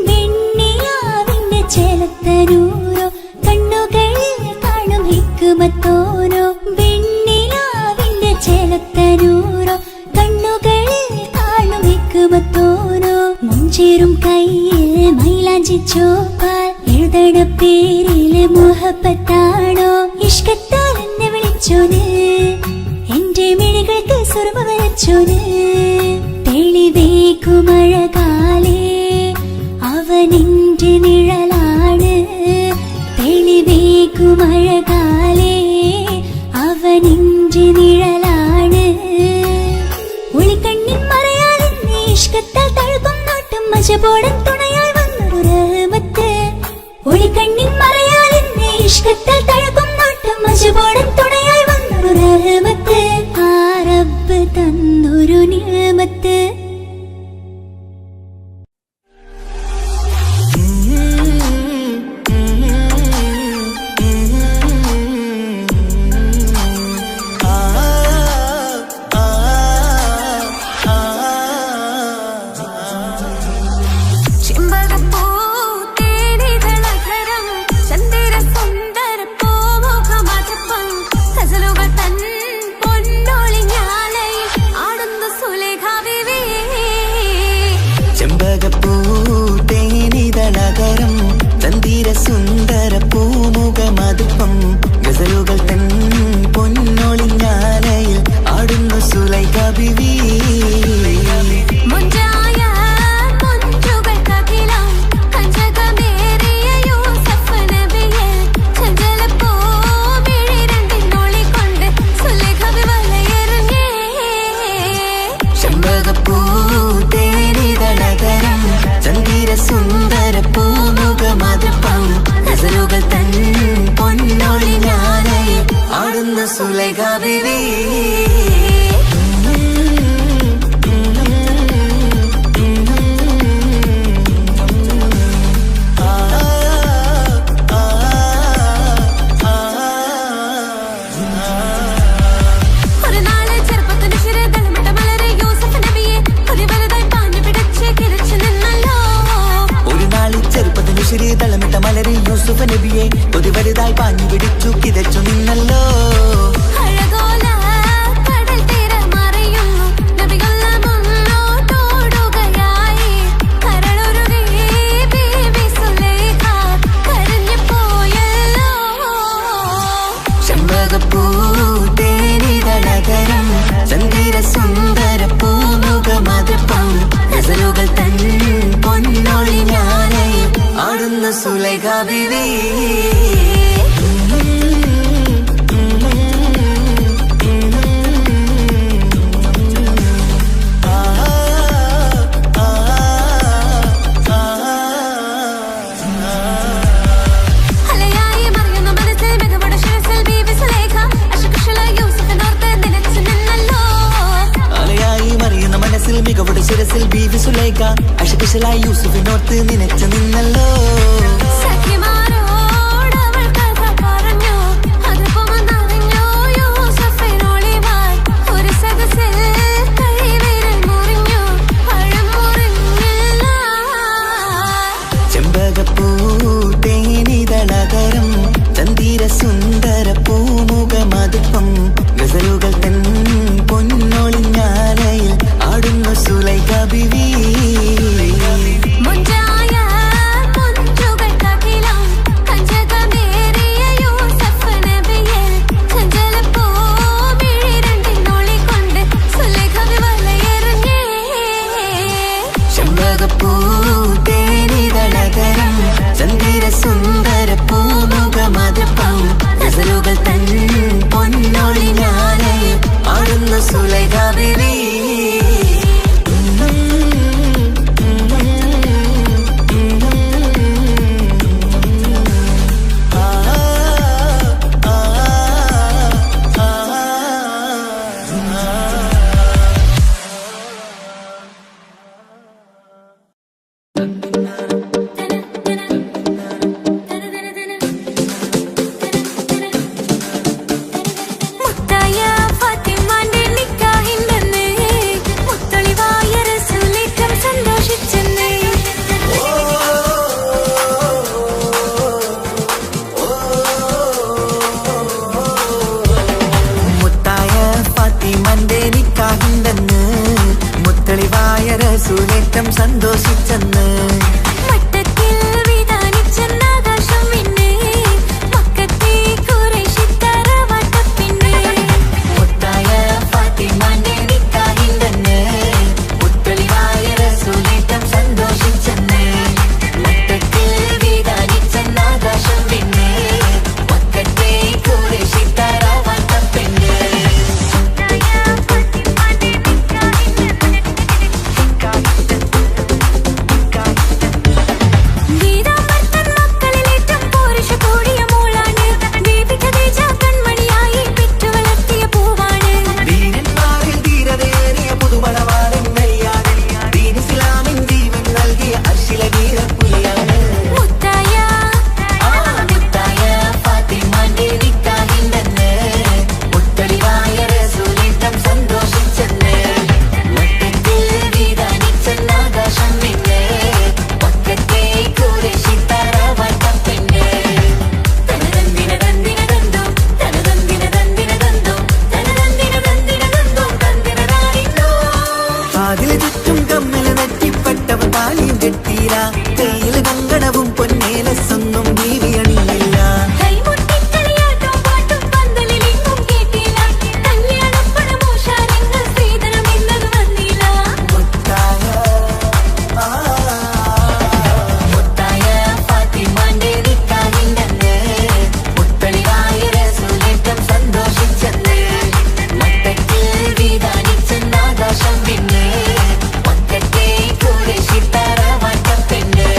വെണ്ണിലാവിന്റെ ചെലത്തനൂരോ കണ്ണുകളിൽ കാണും ഹിക്മത്തോരോ വെണ്ണിലാവിന്റെ ചെലത്തനൂരോ കണ്ണുകളിൽ കാണും ഹിക്മത്തോരോ മുഞ്ചേറും കയ്യിൽ മൈലാഞ്ചി ചോപ്പാൽ എഴുതണ പേരില് മുഹബത്താണോ ഇഷ്കത്താൽ എന്നെ വിളിച്ചോന് എന്റെ മിഴികൾക്ക് സുർമ വരച്ചോന് തെളിവേക്കുമഴകാലേ അവനെന്റെ നിഴലാണ് തെളിവേക്കുമഴകാലേ അവനെന്റെ നിഴലാണ് ഒളിക്കണ്ണിൻ മറയാലെന്നെ ഇഷ്കത്താൽ തഴുകും നോട്ടും മജബോടൻ തുണയാൽ വന്നൊരു റഹ്മത്ത് ഒളിക്കണ്ണിൻ മറയാലെന്നെ ഇഷ്കത്താൽ തഴുകും നോട്ടും മജബോടൻ തുണയാൽ വന്നൊരു റഹ്മത്ത് ആ റബ്ബ് തന്നൊരു നിഅമത്ത് സുന്ദര പൂമുഖമതുപ്പം ഗസലുകൾ തൻ പൊന്നൊളിഞ്ഞാലയിൽ ആടുന്നു സുലൈഖ ബിവി ചെമ്പകപ്പൂ തേനിതളകരം ചന്ദിര സുന്ദര പൂമുഖമതുപ്പം ഗസലുകൾ തൻ പൊന്നൊളിഞ്ഞാലയിൽ ആടുന്നു സുലൈഖ ബിവി തളമിട്ട മലരി യൂസുഫ് നബിയെ ഒരു വലുതായി പാഞ്ഞു പിടിച്ചു കിതച്ചു നിന്നല്ലോ ചെമ്പകപ്പൂ തേനിതളകരം ചന്ദിര സുന്ദര പൂമുഖമതുപ്പം ഗസലുകൾ തൻ പൊന്നൊളിഞ്ഞാലയിൽ ആടുന്ന സുലൈഖ ബിവി മികവുടെ ശിരസിൽ ബീവി സുലൈഖ അശകുശലായി യൂസുഫിനോർത്ത് നിനച്ചു നിന്നല്ലോ സഖിമാരോടവൾ കഥ പറഞ്ഞു അതുപോലെ ഗസലുകൾ തൻ പൊന്നൊളിഞ്ഞാലയിൽ ആടുന്നു സുലൈഖ ബിവി. സുന്ദര പൂമുഖമതപ്പം ഗസലുകൾ തൻ പൊന്നൊളിഞ്ഞാലയിൽ ആടുന്നു സുലൈഖ ബിവി. സുലേറ്റം സന്തോഷിച്ചെന്ന് മട്ടത്തിൽ വിധാനിച്ചെന്നാകാശം പിന്നെ മക്കത്തെ ഖുറൈശിത്തറ വട്ടപ്പിന്നെ മുത്തായ ഫാത്തിമാന്റെ നിക്കാഹിന്റെന്ന് മുത്തളിവായ റസൂലേറ്റം സന്തോഷിച്ചെന്ന് മട്ടത്തിൽ വിധാനിച്ചെന്നാകാശം പിന്നെ മക്കത്തെ ഖുറൈശിത്തറ വട്ടപ്പിന്നെ കയ്യിൽ കങ്കണവും പൊന്നേലസൊന്നും ബീവി അണിയില്ല. മുത്തായ ഫാത്തിമാന്റെ നിക്കാഹിന്റെന്ന് മുത്തളിവായ റസൂലേറ്റം സന്തോഷിച്ചെന്ന് മട്ടത്തിൽ വിധാനിച്ചെന്നാകാശം പിന്നെ മക്കത്തെ ഖുറൈശിത്തറ വട്ടപ്പിന്നെ.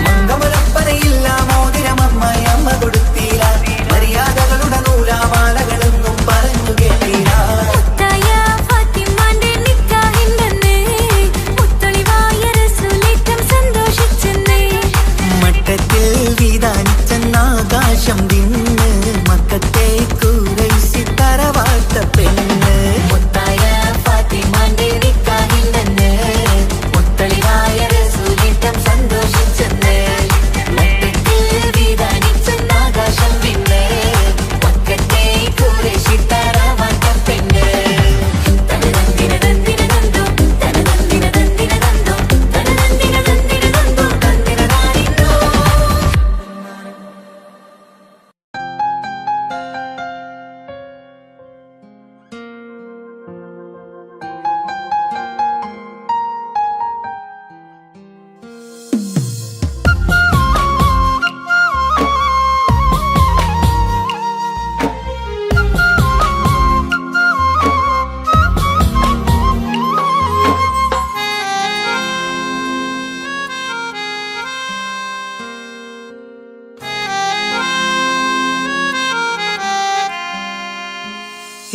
മംഗമലപ്പനയില്ല മോതിരമമ്മായി അമ്മ കൊടുത്തില്ല, മര്യാദകളുടെ നൂലാമാലകളൊന്നും പറഞ്ഞു കേട്ടില്ല. മട്ടത്തിൽ വിധാനിച്ചെന്നാകാശം തിന്ന് മക്കത്തെ ഖുറൈശിത്തറ വട്ടപ്പിന്നെ. മുത്തായ ഫാത്തിമാന്റെ നിക്കാഹിന്റെന്ന് മുത്തളിവായ റസൂലേറ്റം സന്തോഷിച്ചെന്ന് മട്ടത്തിൽ വിധാനിച്ചെന്നാകാശം പിന്നെ മക്കത്തെ ഖുറൈശിത്തറ വട്ടപ്പിന്നെ. തനതന്തിന തന്തിന തന്തോ തനതന്തിന തന്തിന തന്തോ തനതന്തിന തന്തിന തന്തോ തന്തിന താരിന്തോ.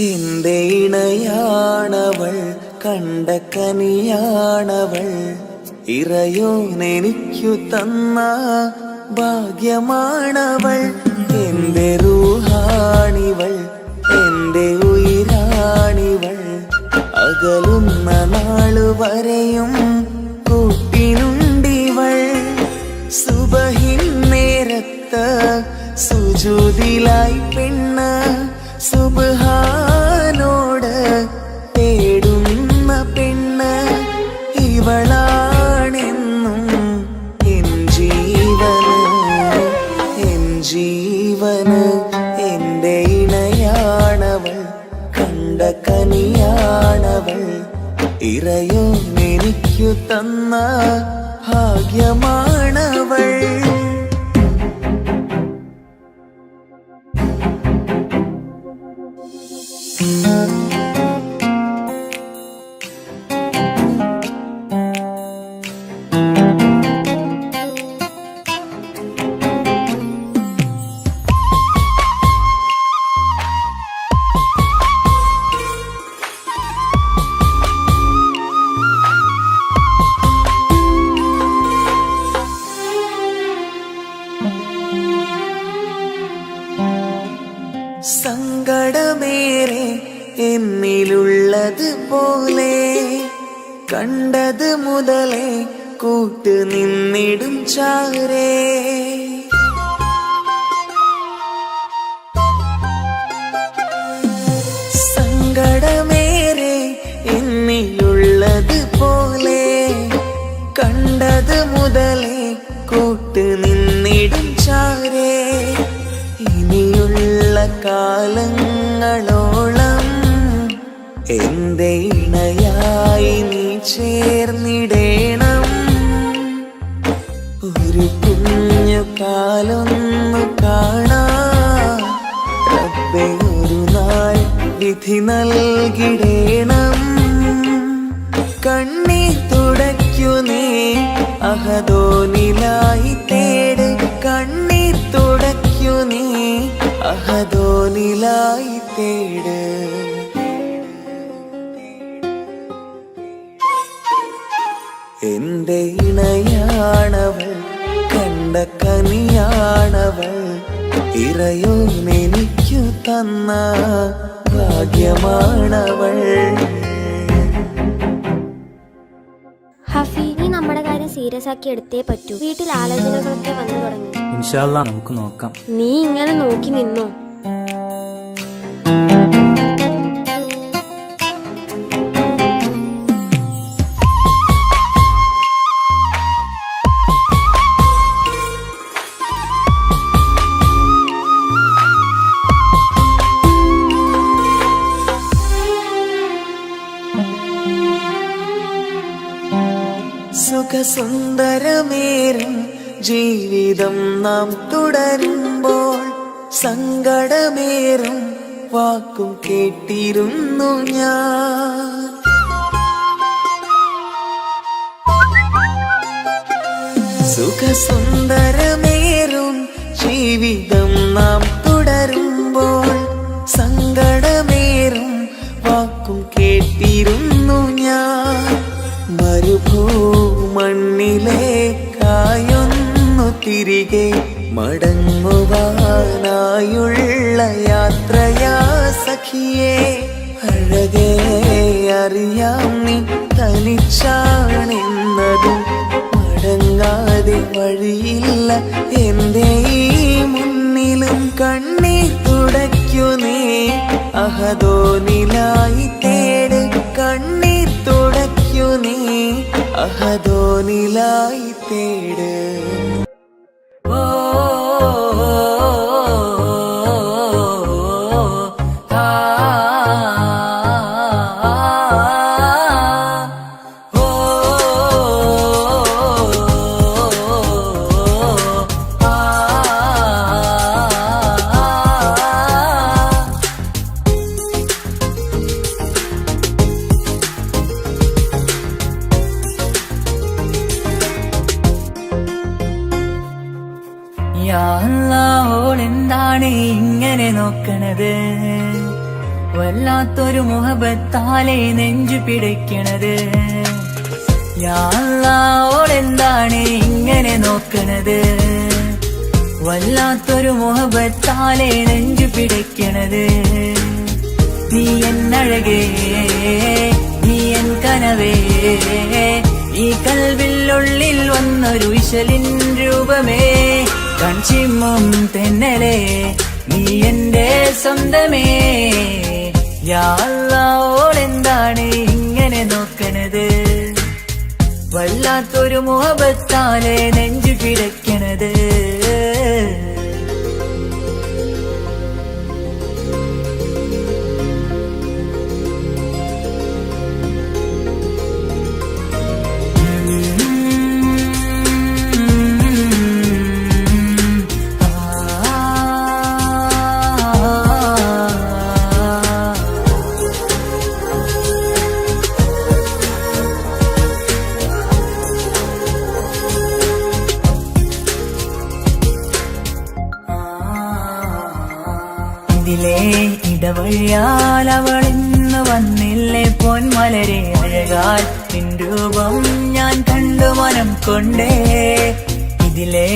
എന്റെ ഇണയാണവൾ, കണ്ട കനിയാണവൾ, ഇറയോനെനിക്കു തന്ന ഭാഗ്യമാണവൾ. എന്റെ റൂഹാണിവൾ, എന്റെ ഉയിരാണിവൾ അകലുന്ന നാളുവരെയും കൂട്ടിനുണ്ടിവൾ സുബഹിൻ നേരത്ത് സുജൂദിലായി പെണ്ണ് സുബ്ഹാനോട് തേടുന്ന പെണ്ണ് ഇവളാണെന്നും എൻ ജീവന് എന്റെ ഇണയാണവൾ കണ്ട കനിയാണവൾ ഇറയോ എനിക്കു തന്ന ഭാഗ്യമാണവൾ സങ്കടമേറെ എന്നിലുള്ളത് പോലെ കണ്ടത് മുതലേ കൂട്ട് നിന്നിടും ചാരേ സങ്കടമേറെ എന്നിലുള്ളത് പോലെ കണ്ടത് മുതലേ കൂട്ട് നിന്നിടും ചാരേ ഇനിയുള്ള കാലങ്ങളോളം എന്റെ ഇണയായി നീ ചേർന്നിടേണം ഒരു കുഞ്ഞു കാലൊന്നു കാണാൻ റബ്ബേ ഒരു നാൾ വിധി നൽകിടേണം കണ്ണീർ തുടയ്ക്കു നീ അഹദോനിലായി തേട് കണ്ണീർ തുടയ്ക്കു നീ അഹദോനിലായി തേട് എന്റെ ഇണയാണവൾ കണ്ട കനിയാണവൾ ഇറയോ എനിക്കു തന്ന ഭാഗ്യമാണവൾ ഹഫി, നീ നമ്മുടെ കാര്യം സീരിയസ് ആക്കി എടുത്തേ പറ്റൂ. വീട്ടിൽ ആലോചനകളൊക്കെ വന്നു തുടങ്ങി. ഇൻഷാ അല്ലാ നമുക്ക് നോക്കാം. നീ ഇങ്ങനെ നോക്കി നിന്നോ? സുഖസുന്ദരമേറും ജീവിതം നാം തുടരുമ്പോൾ സങ്കടമേറും വാക്കും കേട്ടിരുന്നു ഞാൻ സുഖസുന്ദരമേറും ജീവിതം നാം തുടരുമ്പോൾ സങ്കടമേറും വാക്കും കേട്ടിരുന്നു ഞാൻ മരുഭൂമണ്ണിലേക്കായൊന്നു തിരികെ മടങ്ങുവാനായുള്ള യാത്രയാ സഖിയേ അഴകേ അറിയാം നീ തനിച്ചാണെന്നതും മടങ്ങാതെ വഴിയില്ല എന്റെ ഈ മുന്നിലും കണ്ണീർ തുടയ്ക്കു നീ അഹദോനിലായി തേട് കണ്ണീർ തുടയ്ക്കു നീ അഹദോനിലായി തേട് ഓളെന്താണ് ഇങ്ങനെ നോക്കണത് വല്ലാത്തൊരു മുഹബത്താലെ നെഞ്ചു പിടിക്കണത് ഓളെന്താണ് ഇങ്ങനെ നോക്കണത് വല്ലാത്തൊരു മുഹബത്താലെ നെഞ്ചു പിടിക്കണത് എന്നഴകേ നീ എൻ കനവേ ഈ കൽവില്ലുള്ളിൽ വന്നൊരു ഇശലിൻ രൂപമേ കൺചിമ്മും തെന്നലേ നീ എന്റെ സ്വന്തമേ യാ അല്ലാഹ് ഓളെന്താണ് ഇങ്ങനെ നോക്കണത് വല്ലാത്തൊരു മുഹബത്താലെ നെഞ്ചു പിടയ്ക്കണത് ഇതിലേ ഇടവഴിയാൽ അവളിന്ന് വന്നില്ലേ പൊന്മലരെ അഴകാൽ നിൻ രൂപം ഞാൻ കണ്ടു മനം കൊണ്ടേ ഇതിലേ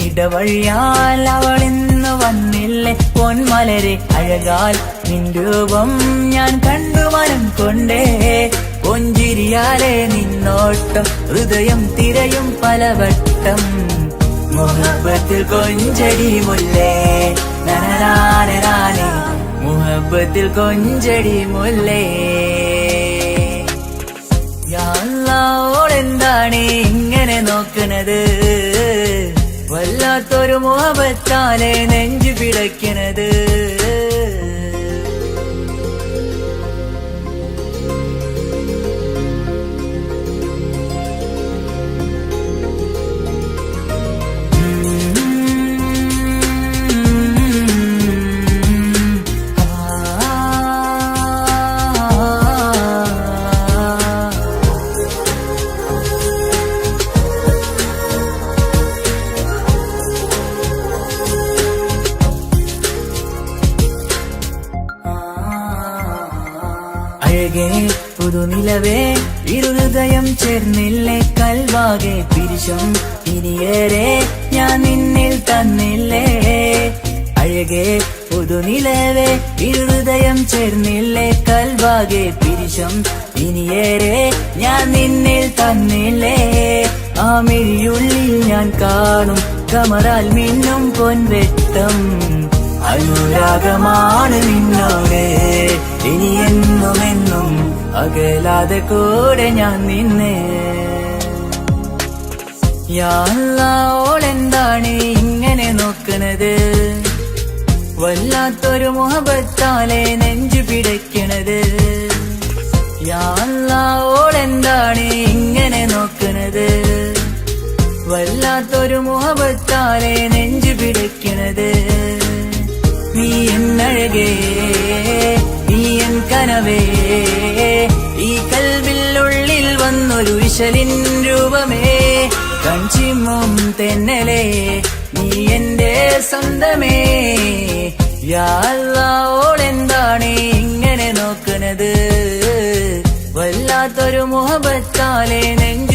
ഇടവഴിയാൽ അവളിന്ന് വന്നില്ലേ പൊന്മലരെ അഴകാൽ നിൻ രൂപം ഞാൻ കണ്ടു മനം കൊണ്ടേ പൊഞ്ചിരിയാലെ നിന്നോട്ടം ഹൃദയം തിരയും പലവട്ടം മുഹബത്തിൽ കൊഞ്ചടി മുല്ലേ നനനാനേ മുഹബത്തിൽ കൊഞ്ചടി മുല്ലേ യാ അല്ലാഹ് ഓളെന്താണ് ഇങ്ങനെ നോക്കണത് വല്ലാത്തൊരു മുഹബത്താലെ നെഞ്ചു പിടയ്ക്കണത് അഴകേ പുതുനിലവേ ഇരുഹൃദയം ചേർന്നില്ലേ കൽവാകെ പിരിശം ഇനിയേറെ ഞാൻ നിന്നിൽ തന്നില്ലേ അഴകേ പുതുനിലവേ ഇരുഹൃദയം ചേർന്നില്ലേ കൽവാകെ പിരിശം ഇനിയേറെ ഞാൻ നിന്നിൽ തന്നില്ലേ ആ മിഴിയുള്ളിൽ ഞാൻ കാണും കമറാൽ മിന്നും പൊൻവെട്ടം അനുരാഗമാണ് നിന്നോട് ഇനി എന്നുമെന്നും അകലാതെ കൂടെ ഞാൻ നിന്നെ യാ അല്ലാഹ് ഓളെന്താണ് ഇങ്ങനെ നോക്കണത് വല്ലാത്തൊരു മുഹബത്താലെ നെഞ്ചു പിടയ്ക്കണത് യാ അല്ലാഹ് ഓളെന്താണ് ഇങ്ങനെ നോക്കണത് വല്ലാത്തൊരു മുഹബത്താലെ നെഞ്ചു പിടയ്ക്കണത് നീ എന്നഴകേ നീ എൻ കനവേ ഈ കൽവില്ലുള്ളിൽ വന്നൊരു ഇശലിൻ രൂപമേ കൺചിമ്മും തെന്നലേ നീ എന്റെ സ്വന്തമേ യാ അല്ലാഹ് ഓളെന്താണ് ഇങ്ങനെ നോക്കണത് വല്ലാത്തൊരു മുഹബത്താലെ നെഞ്ചു